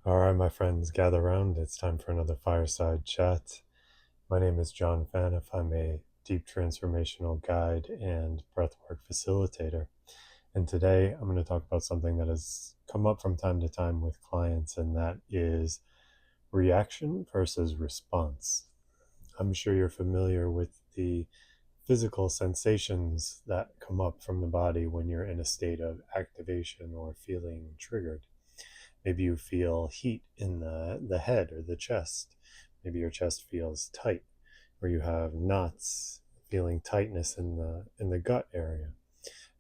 All right, my friends, gather round. It's time for another fireside chat. My name is John Faniff. I'm a deep transformational guide and breathwork facilitator. And today I'm going to talk about something that has come up from time to time with clients, and that is reaction versus response. I'm sure you're familiar with the physical sensations that come up from the body when you're in a state of activation or feeling triggered. Maybe you feel heat in the head or the chest. Maybe your chest feels tight, or you have knots, feeling tightness in the gut area.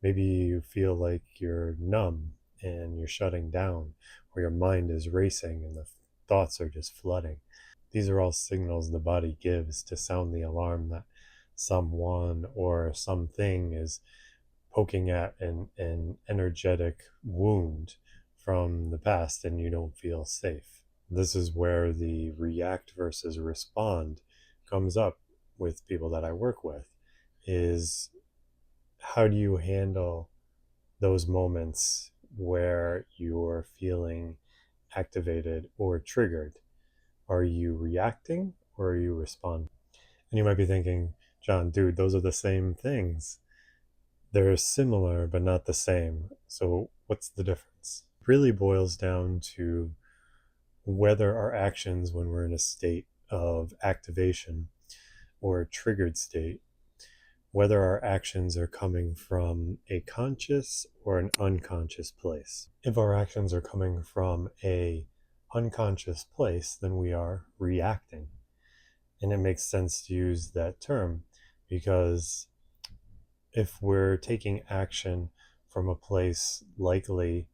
Maybe you feel like you're numb and you're shutting down, or your mind is racing and the thoughts are just flooding. These are all signals the body gives to sound the alarm that someone or something is poking at an energetic wound from the past and you don't feel safe. This is where the react versus respond comes up with people that I work with, is how do you handle those moments where you're feeling activated or triggered? Are you reacting or are you responding? And you might be thinking, John, dude, those are the same things. They're similar, but not the same. So what's the difference? It really boils down to whether our actions when we're in a state of activation or a triggered state, whether our actions are coming from a conscious or an unconscious place. If our actions are coming from a unconscious place, then we are reacting. And it makes sense to use that term because if we're taking action from a place likely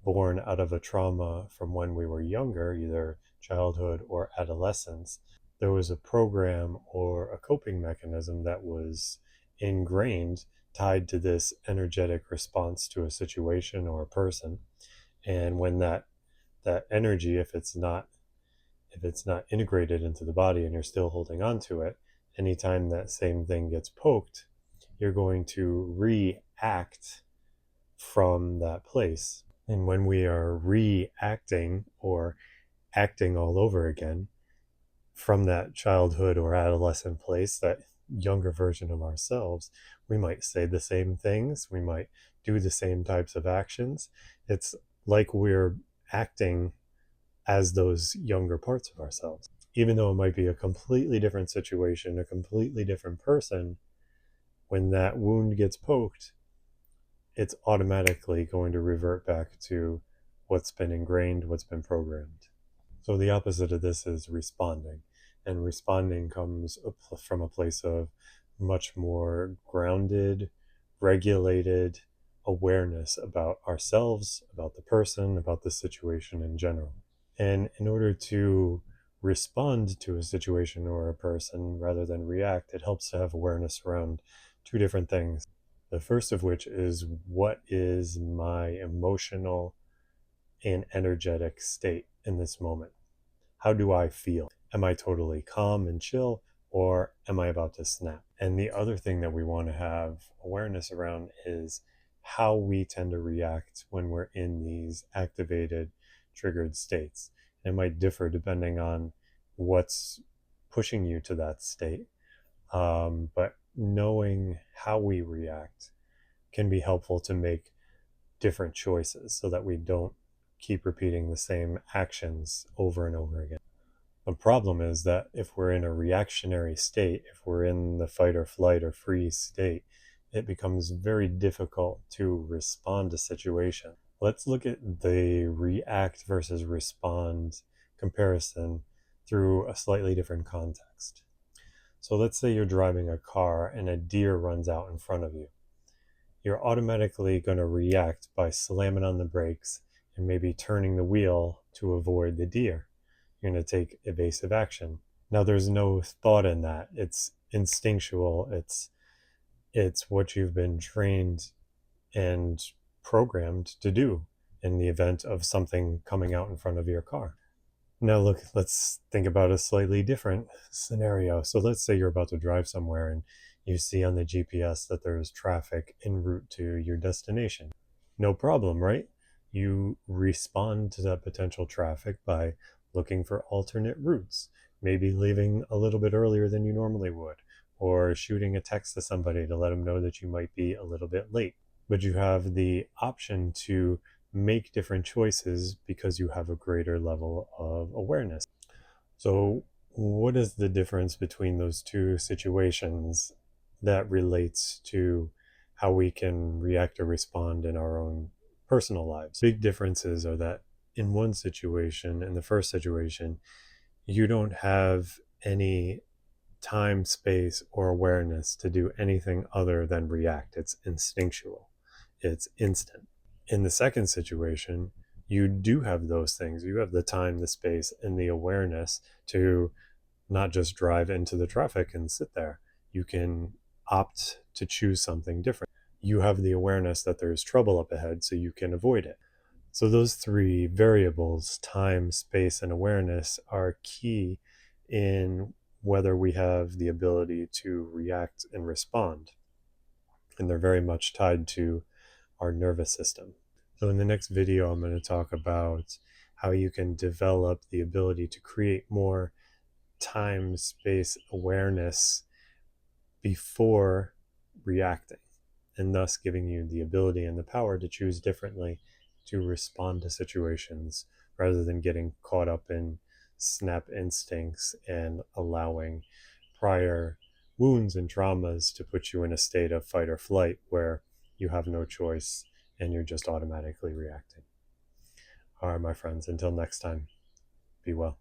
born out of a trauma from when we were younger, either childhood or adolescence, there was a program or a coping mechanism that was ingrained, tied to this energetic response to a situation or a person. And when that energy, if it's not integrated into the body and you're still holding on to it, anytime that same thing gets poked, you're going to react from that place. And when we are reacting or acting all over again from that childhood or adolescent place, that younger version of ourselves, we might say the same things, we might do the same types of actions. It's like we're acting as those younger parts of ourselves. Even though it might be a completely different situation, a completely different person, when that wound gets poked, it's automatically going to revert back to what's been ingrained, what's been programmed. So the opposite of this is responding. And responding comes from a place of much more grounded, regulated awareness about ourselves, about the person, about the situation in general. And in order to respond to a situation or a person rather than react, it helps to have awareness around two different things. The first of which is, what is my emotional and energetic state in this moment? How do I feel? Am I totally calm and chill, or am I about to snap? And the other thing that we want to have awareness around is how we tend to react when we're in these activated, triggered states. It might differ depending on what's pushing you to that state. But knowing how we react can be helpful to make different choices so that we don't keep repeating the same actions over and over again. The problem is that if we're in a reactionary state, if we're in the fight or flight or freeze state, it becomes very difficult to respond to situation. Let's look at the react versus respond comparison through a slightly different context. So let's say you're driving a car and a deer runs out in front of you. You're automatically going to react by slamming on the brakes and maybe turning the wheel to avoid the deer. You're going to take evasive action. Now, there's no thought in that. It's instinctual. It's what you've been trained and programmed to do in the event of something coming out in front of your car. Now, look, let's think about a slightly different scenario. So let's say you're about to drive somewhere and you see on the GPS that there's traffic en route to your destination. No problem, right? you respond to that potential traffic by looking for alternate routes, maybe leaving a little bit earlier than you normally would, or shooting a text to somebody to let them know that you might be a little bit late. But you have the option to make different choices because you have a greater level of awareness. So, what is the difference between those two situations that relates to how we can react or respond in our own personal lives? Big differences are that in one situation, in the first situation, you don't have any time, space, or awareness to do anything other than react. It's instinctual, it's instant. In the second situation, you do have those things. You have the time, the space, and the awareness to not just drive into the traffic and sit there. You can opt to choose something different. You have the awareness that there's trouble up ahead, so you can avoid it. So, those three variables, time, space, and awareness, are key in whether we have the ability to react and respond. And they're very much tied to our nervous system. So in the next video, I'm going to talk about how you can develop the ability to create more time, space awareness before reacting, and thus giving you the ability and the power to choose differently to respond to situations rather than getting caught up in snap instincts and allowing prior wounds and traumas to put you in a state of fight or flight where you have no choice and you're just automatically reacting. All right, my friends, until next time, be well.